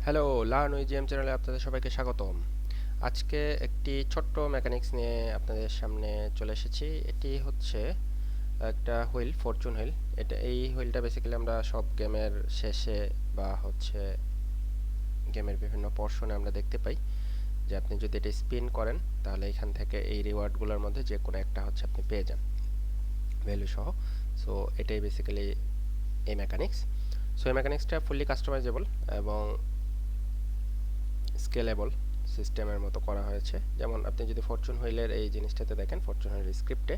Hello, learn with GM চ্যানেলে আপনাদের সবাইকে স্বাগতম। আজকে একটি ছোট্ট মেকানিক্স নিয়ে আপনাদের সামনে চলে এসেছি। এটি হচ্ছে একটা হুইল, ফরচুন হুইল। এই হুইলটা বেসিক্যালি আমরা সব গেমের শেষে বা হচ্ছে গেমের বিভিন্ন পোর্শনে আমরা দেখতে পাই যে আপনি যদি এটা স্পিন করেন তাহলে এখান থেকে এই রিওয়ার্ডগুলোর মধ্যে যে কোনো একটা হচ্ছে আপনি পেয়ে যান ভ্যালু সহ। সো এটাই বেসিক্যালি এই মেকানিক্স। সো এই মেকানিক্সটা ফুললি কাস্টমাইজেবল এবং স্কেলেবল সিস্টেমের মতো করা হয়েছে। যেমন আপনি যদি ফরচুন হুইলের এই জিনিসটাতে দেখেন, ফরচুন হুইল স্ক্রিপ্টে,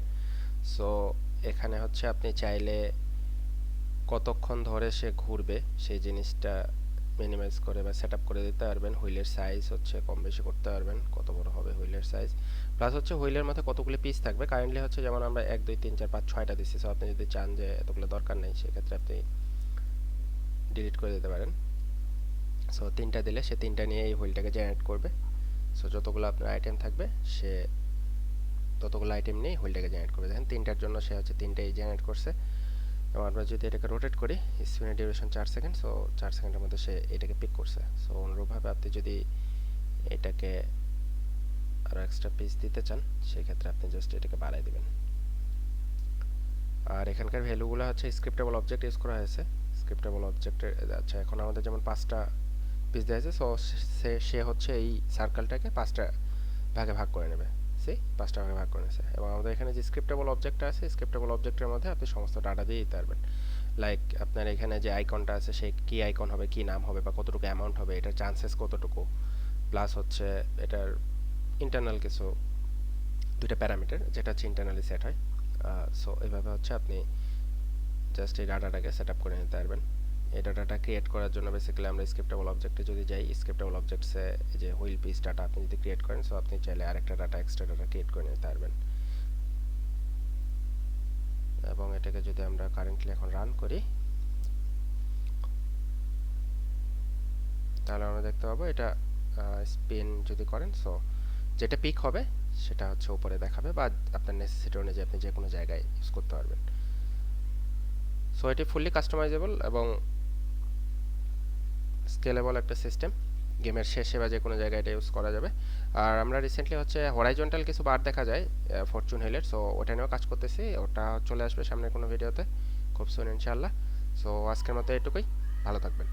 সো এখানে হচ্ছে আপনি চাইলে কতক্ষণ ধরে সে ঘুরবে সেই জিনিসটা মিনিমাইজ করে বা সেট আপ করে দিতে পারবেন। হুইলের সাইজ হচ্ছে কম বেশি করতে পারবেন, কত বড় হবে হুইলের সাইজ, প্লাস হচ্ছে হুইলের মধ্যে কতগুলো পিস থাকবে। কারেন্টলি হচ্ছে যেমন আমরা 1 2 3 4 5 6টা দিচ্ছি, সো আপনি যদি চান যে এতগুলো দরকার নেই সেক্ষেত্রে আপনি ডিলিট করে দিতে পারেন। সো 3টা দিলে সে 3টা নিয়ে এই হুইলটাকে জেনারেট করবে। সো যতগুলো আপনার আইটেম থাকবে সে ততগুলো আইটেম নিয়ে হুইলটাকে জেনারেট করবে। দেখেন 3টার জন্য সে হচ্ছে 3টাই জেনারেট করছে। এবং আমরা যদি এটাকে রোটেট করি, স্পিনের ডিউরেশন 4 সেকেন্ড, সো 4 সেকেন্ডের মধ্যে সে এটাকে পিক করছে। সো অনুরূপভাবে আপনি যদি এটাকে আরও এক্সট্রা পিস দিতে চান সেক্ষেত্রে আপনি জাস্ট এটাকে বাড়াই দিবেন। আর এখানকার ভ্যালুগুলো হচ্ছে স্ক্রিপ্টেবল অবজেক্ট ইউজ করা হয়েছে। স্ক্রিপ্টেবল অবজেক্টের আচ্ছা, এখন আমাদের যেমন 5টা পিস দেওয়া হয়েছে, সো সে হচ্ছে এই সার্কেলটাকে 5টা ভাগে ভাগ করে নেবে। 5টা ভাগে ভাগ করে নিয়েছে। এবং আমাদের এখানে যে স্ক্রিপ্টেবল অবজেক্টটা আছে, স্ক্রিপ্টেবল অবজেক্টের মধ্যে আপনি সমস্ত ডাটা দিয়ে দিতে পারবেন। লাইক আপনার এখানে যে আইকনটা আছে সে কি আইকন হবে, কি নাম হবে, বা কতটুকু অ্যামাউন্ট হবে, এটার চান্সেস কতটুকু, প্লাস হচ্ছে এটার ইন্টারনাল কিছু 2টা প্যারামিটার যেটা হচ্ছে ইন্টারনালি সেট হয়। সো এইভাবে হচ্ছে আপনি জাস্ট এই ডাটাটাকে সেট আপ করে নিতে পারবেন। এই ডাটাটা ক্রিয়েট করার জন্য বেসিক্যালি আমরা স্ক্রিপ্টেবল অবজেক্টে যদি যাই, স্ক্রিপ্টেবল অবজেক্টসে যে হুইল পিস ডাটা আপনি যদি ক্রিয়েট করেন, সো আপনি চাইলে আরেকটা ডাটা, এক্সট্রা ডাটা ক্রিয়েট করে নিতে পারবেন। এবং এটাকে যদি আমরা কারেন্টলি এখন রান করি তাহলে আমরা দেখতে পাবো এটা স্পিন যদি করেন, সো যেটা পিক হবে সেটা হচ্ছে উপরে দেখাবে, বা আপনার নেসেসিটি অনুযায়ী আপনি যে কোনো জায়গায় ইউজ করতে পারবেন। সো এটি ফুললি কাস্টমাইজেবল এবং স্কেলেবল একটা সিস্টেম। গেমের শেষে বা যে কোনো জায়গায় এটা ইউজ করা যাবে। আর আমরা রিসেন্টলি হচ্ছে হরাইজন্টাল কিছু বার দেখা যায় ফরচুন হিলের, সো ওটা নিয়েও কাজ করতেছি। ওটা চলে আসবে সামনে কোনো ভিডিওতে খুব সুন ইনশাআল্লাহ। সো আজকের মতো এটুকুই, ভালো থাকবেন।